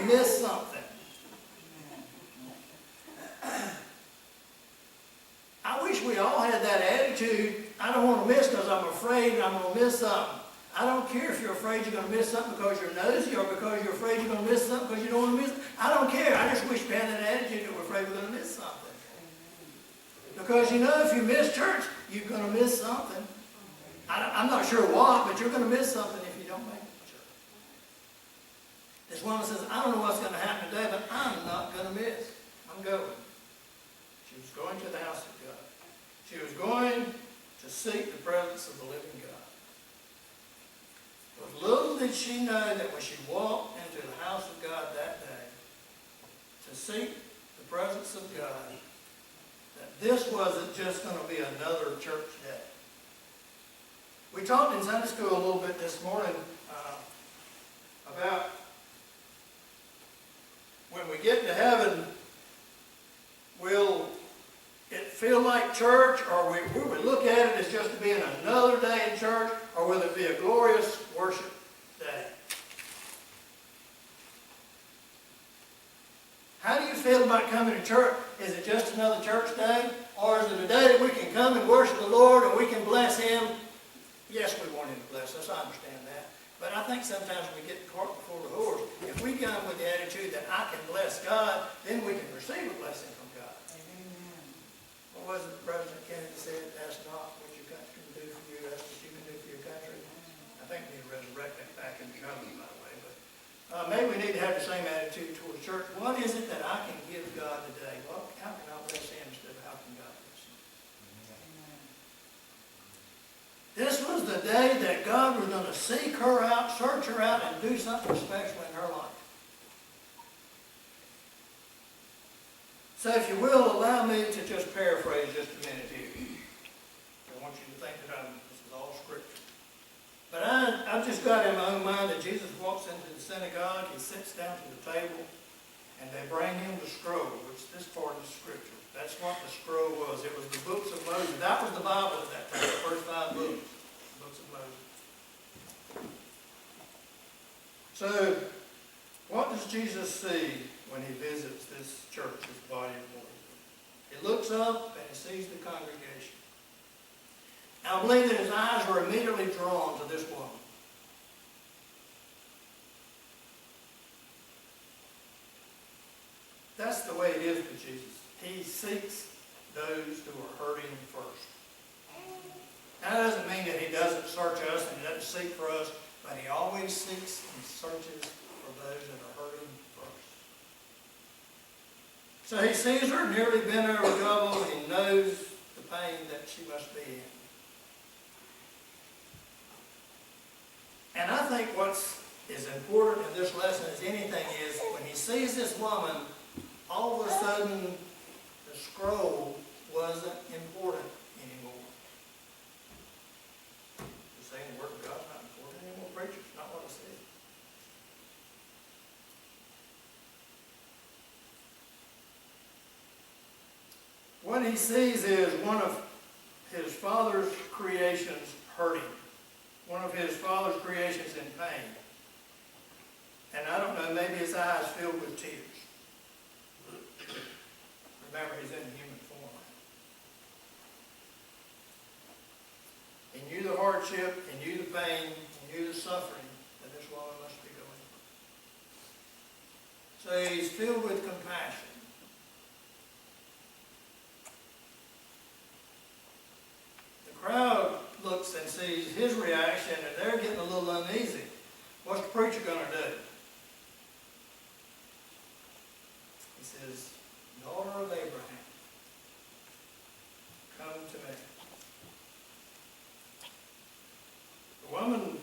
miss something. I wish we all had that attitude. I don't want to miss because I'm afraid I'm going to miss something. I don't care if you're afraid you're going to miss something because you're nosy or because you're afraid you're going to miss something because you don't want to miss it. I don't care. I just wish we had that attitude that we're afraid we're going to miss something. Because you know, if you miss church, you're going to miss something. I'm not sure what, but you're going to miss something if you don't make it to church. This woman says, I don't know what's going to happen today, but I'm not going to miss. I'm going. She was going to the house of God. She was going to seek the presence of the living God. But little did she know that when she walked into the house of God that day to seek the presence of God, that this wasn't just going to be another church day. We talked in Sunday school a little bit this morning about when we get to heaven, will it feel like church, or will we look at it as just being another day in church, or will it be a glorious worship day? How do you feel about coming to church? Is it just another church day? Or is it a day that we can come and worship the Lord and we can bless Him? Yes, we want Him to bless us. I understand that. But I think sometimes we get the cart before the horse. If we come with the attitude that I can bless God, then we can receive a blessing from God. Amen. What was it President Kennedy said? Ask not what your country can do for you, ask what you can do for your country. I think we need to resurrect that back in the government, by the way. But maybe we need to have the same attitude towards church. What is it that I can give God today? Well, how can I bless Him instead of how can God bless Him? Amen. This was the day that God was going to seek her out, search her out, and do something special in her life. So if you will, allow me to just paraphrase just a minute here. I want you to think that this is all scripture. But I've just got in my own mind that Jesus walks into the synagogue, He sits down to the table, and they bring Him the scroll, which this part is scripture. That's what the scroll was. It was the books of Moses. That was the Bible at that time, the first 5 books, the books of Moses. So, what does Jesus see when He visits this church, this body of believers? He looks up and He sees the congregation. I believe that His eyes were immediately drawn to this woman. That's the way it is with Jesus. He seeks those who are hurting first. That doesn't mean that He doesn't search us and He doesn't seek for us, but He always seeks and searches for those that are hurting first. So He sees her nearly bent over double, and He knows the pain that she must be in. And I think what's as important in this lesson as anything is when He sees this woman, all of a sudden the scroll wasn't important anymore. You're saying the Word of God's not important anymore, preacher? It's not what I said. What He sees is one of His Father's creations hurting. One of His Father's creations in pain. And I don't know, maybe His eyes filled with tears. Remember, He's in human form. He knew the hardship, He knew the pain, He knew the suffering that this woman must be going through. So He's filled with compassion. The crowd looks and sees His reaction, and they're getting a little uneasy. What's the preacher going to do? He says, Daughter of Abraham, come to me. The woman,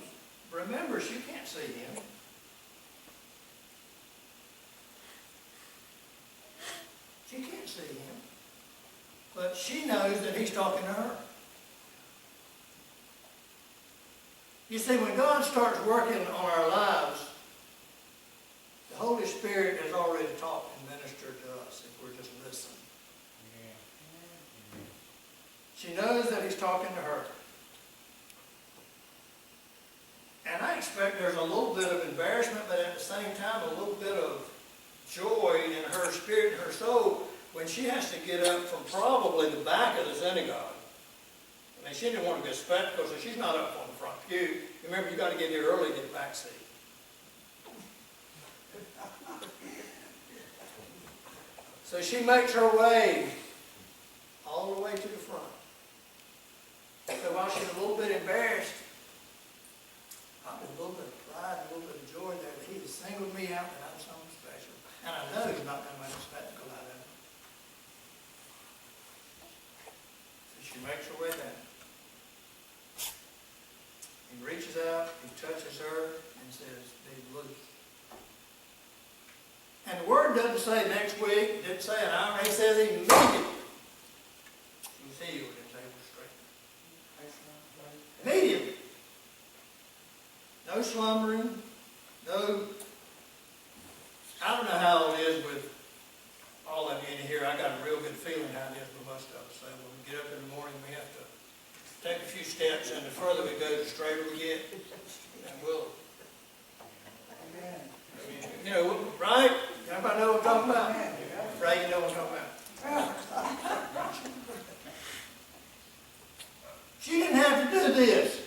remember, she can't see Him. She can't see Him. But she knows that He's talking to her. You see, when God starts working on our lives, the Holy Spirit has already talked and ministered to us if we're just listening. Yeah. She knows that He's talking to her. And I expect there's a little bit of embarrassment, but at the same time a little bit of joy in her spirit and her soul when she has to get up from probably the back of the synagogue. I mean, she didn't want to get spectacles, so she's not up on the front pew. Remember, you got to get here early to get the back seat. So she makes her way all the way to the front. So while she's a little bit embarrassed, probably a little bit of pride, a little bit of joy there that he has singled me out and I'm something special. And I know he's not going to make a spectacle out of it. So she makes her way down. He reaches out, he touches her, and says, "Be loose." And the word doesn't say next week, it didn't say an hour, he says immediately. You see, you were his able straight. Immediately. No slumbering, no, I don't know how it is with all of you in here. I got a real good feeling how it is with most of us. So when we get up in the morning, we have to take a few steps, and the further we go, the straighter we get. And we'll, you know, right? Everybody know what I'm talking about? Ray, you know what I'm talking about? She didn't have to do this.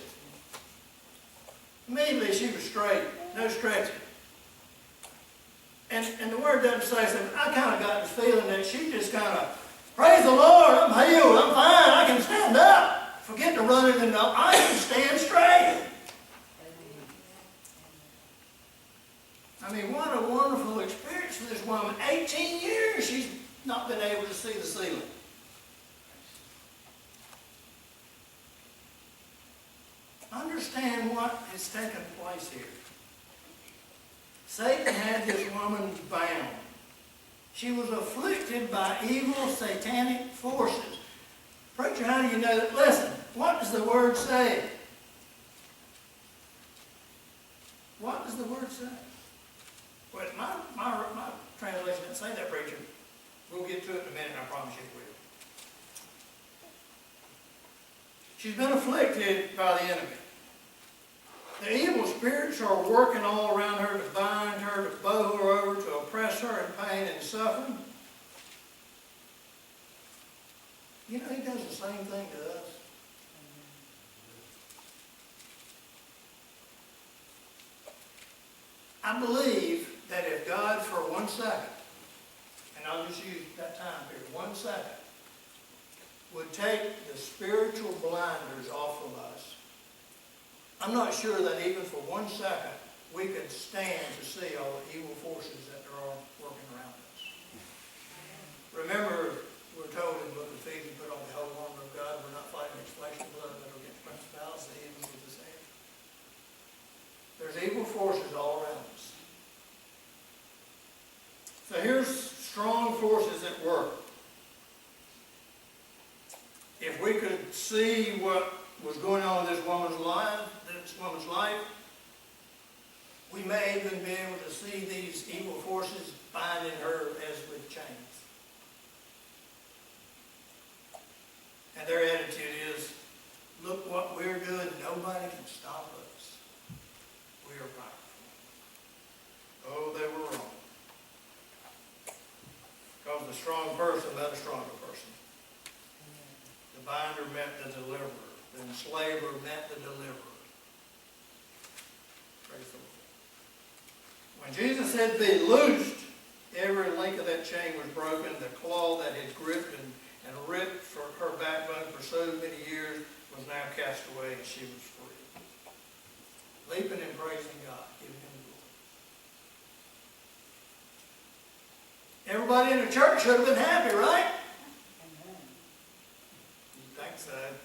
Immediately she was straight, no stretching. And the word doesn't say something. I kind of got the feeling that she just kind of, praise the Lord, I'm healed, I'm fine, I can stand up. Forget the running and I can stand straight. I mean, what a wonderful experience for this woman. 18 years she's not been able to see the ceiling. Understand what has taken place here. Satan had this woman bound. She was afflicted by evil satanic forces. Preacher, how do you know that? Listen, what does the word say? What does the word say? Well, my translation didn't say that, preacher. We'll get to it in a minute, I promise you we will. She's been afflicted by the enemy. The evil spirits are working all around her to bind her, to bow her over, to oppress her in pain and suffering. You know, he does the same thing to us. I believe that if God for 1 second, and I'll just use that time period, 1 second, would take the spiritual blinders off of us, I'm not sure that even for 1 second we could stand to see all the evil forces that are all working around us. Remember, we're told in the book of Ephesians, put on the whole armor of God. We're not fighting against flesh and blood, but against principalities, the evils of this air. There's evil forces all around us. So here's strong forces at work. If we could see what was going on in this woman's life, we may even be able to see these evil forces binding her as with chains. And their attitude is, look what we're doing, nobody can stop us. We are powerful. Oh, they were wrong. Because the strong person met a stronger person. The binder met the deliverer. The enslaver met the deliverer. Praise the Lord. When Jesus said, "Be loosed," every link of that chain was broken. The claw that had gripped and ripped for her backbone for so many years was now cast away, and she was free. Leaping and praising God, giving Him glory. Everybody in the church should have been happy, right? You think so?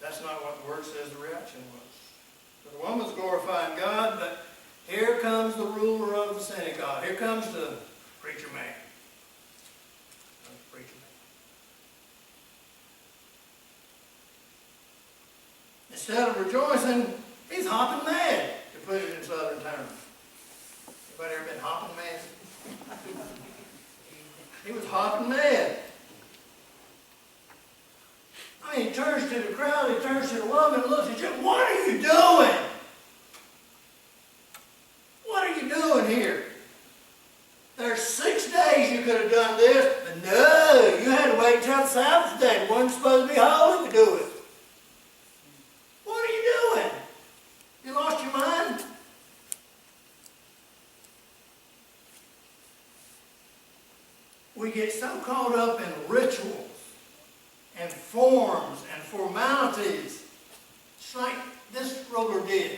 That's not what the word says the reaction was. The woman's glorifying God, but here comes the ruler of the synagogue. Here comes the preacher man. Instead of rejoicing, he's hopping mad, to put it in southern terms. Anybody ever been hopping mad? He was hopping mad. I mean, he turns to the crowd, he turns to the woman and looks at you. What are you doing? What are you doing here? we get so caught up in rituals and forms and formalities, just like this ruler did.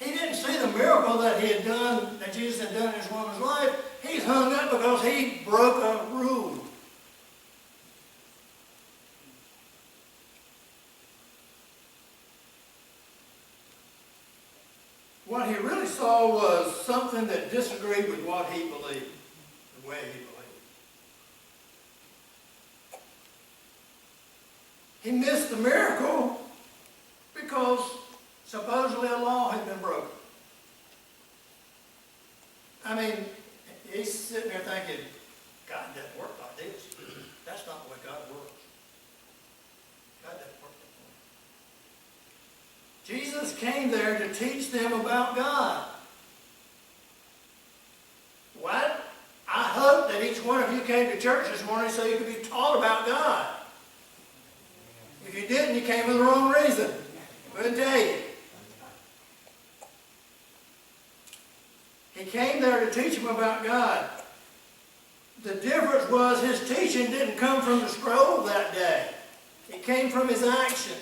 He didn't see the miracle that he had done, that Jesus had done in this woman's life. He's hung up because he broke a rule. What he really saw was something that disagreed with what he believed, the way he believed. He missed the miracle because supposedly a law had been broken. I mean, he's sitting there thinking, God doesn't work like this. That's not the way God works. God doesn't work that way. Jesus came there to teach them about God. What? I hope that each one of you came to church this morning so you could be taught about God. If you didn't, you came for the wrong reason. I couldn't tell you. He came there to teach them about God. The difference was his teaching didn't come from the scroll that day. It came from his actions.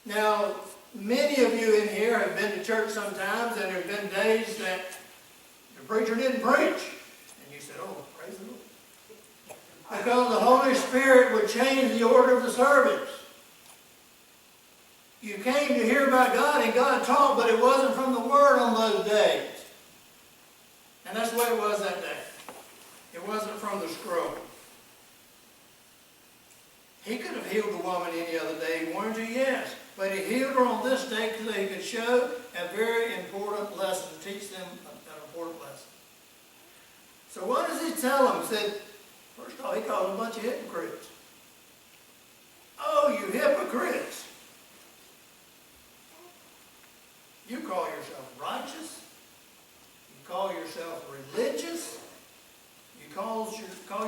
Now, many of you in here have been to church sometimes, and there have been days that the preacher didn't preach. And you said, oh, praise the Lord. Because the Holy Spirit would change the order of the service. You came to hear about God, and God taught, but it wasn't from the Word on those days. And that's the way it was that day. It wasn't from the scroll. He could have healed the woman any other day he wanted to, yes. But he healed her on this day so he could show a very important lesson, teach them an important lesson. So what does he tell them? He said, first of all, he called them a bunch of hypocrites. Oh, you hypocrites. You call yourself righteous. You call yourself religious. You call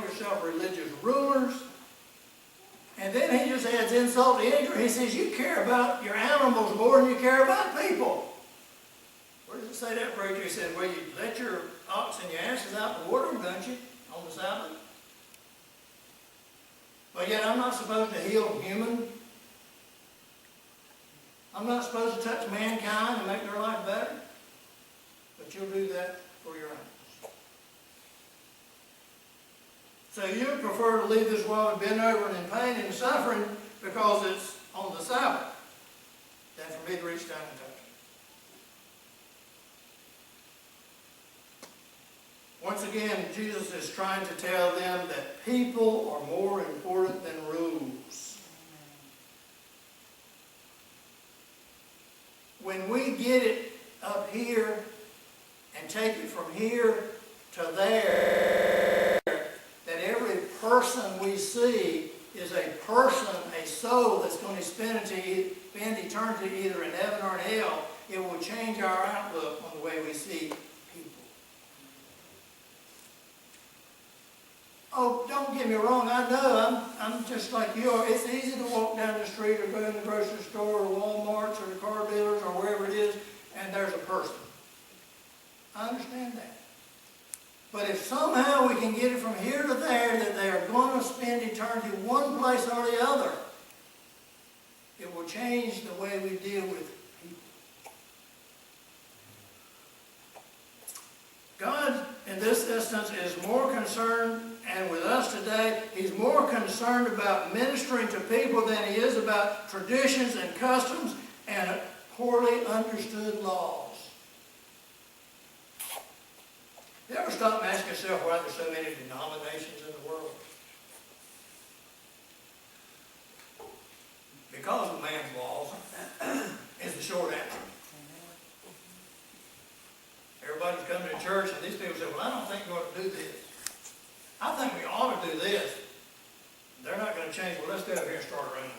yourself religious rulers. And then he just adds insult to injury. He says, you care about your animals more than you care about people. Where does it say that, preacher? He said, well, you let your ox and your asses out to water them, don't you, on the Sabbath? But yet I'm not supposed to heal human. I'm not supposed to touch mankind and make their life better. But you'll do that for your animals. So you prefer to leave this woman bent over and in pain and suffering because it's on the Sabbath than for me to reach down and touch her. Once again, Jesus is trying to tell them that people are more important than rules. When we get it up here and take it from here to there, that every person we see is a person, a soul that's going to spend eternity either in heaven or in hell, it will change our outlook on the way we see people. Oh, don't get me wrong, I know I'm just like you are. It's easy to walk down the street or go in the grocery store or Walmart's or the car dealers or wherever it is, and there's a person. I understand that. But if somehow we can get it from here to there that they are going to spend eternity one place or the other, it will change the way we deal with people. God, in this instance, is more concerned, and with us today, He's more concerned about ministering to people than He is about traditions and customs and poorly understood laws. You ever stop and ask yourself why there's so many denominations in the world? Because of man's laws is the short answer. Everybody's coming to church and these people say, well, I don't think we ought to do this. I think we ought to do this. They're not going to change. Well, let's go over here and start our own.